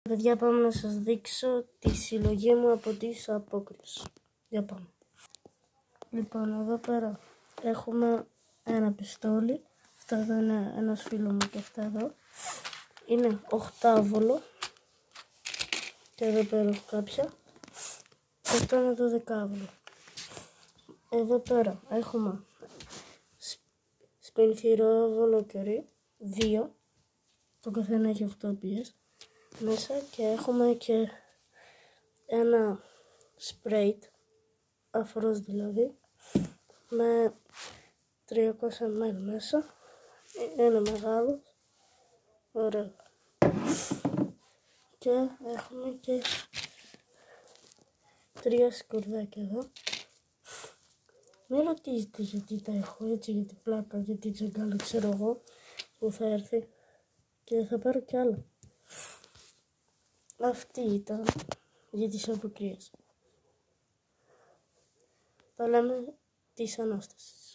Παιδιά, πάμε να σας δείξω τη συλλογή μου από τις απόκριες. Για πάμε. Λοιπόν, εδώ πέρα έχουμε ένα πιστόλι. Αυτό εδώ είναι ένας φίλος μου και αυτά εδώ. Είναι 8βολο. Και εδώ πέρα έχω κάποια. Και αυτό είναι 12βολο. Εδώ πέρα έχουμε σπενθυρόβολο κερί. 2. Το καθένα έχει 8 πιές μέσα και έχουμε και ένα σπρέιτ, αφρός δηλαδή, με 300 ml μέσα. Είναι μεγάλο, ωραίο. Και έχουμε και 3 σκουρδάκια εδώ. Μην ρωτήσετε γιατί τα έχω έτσι, για την πλάκα, γιατί τσαγκάλο ξέρω εγώ που θα έρθει και θα πάρω κι άλλα. Αυτή ήταν για τις αποκρίες. Τα λέμε της Ανάστασης.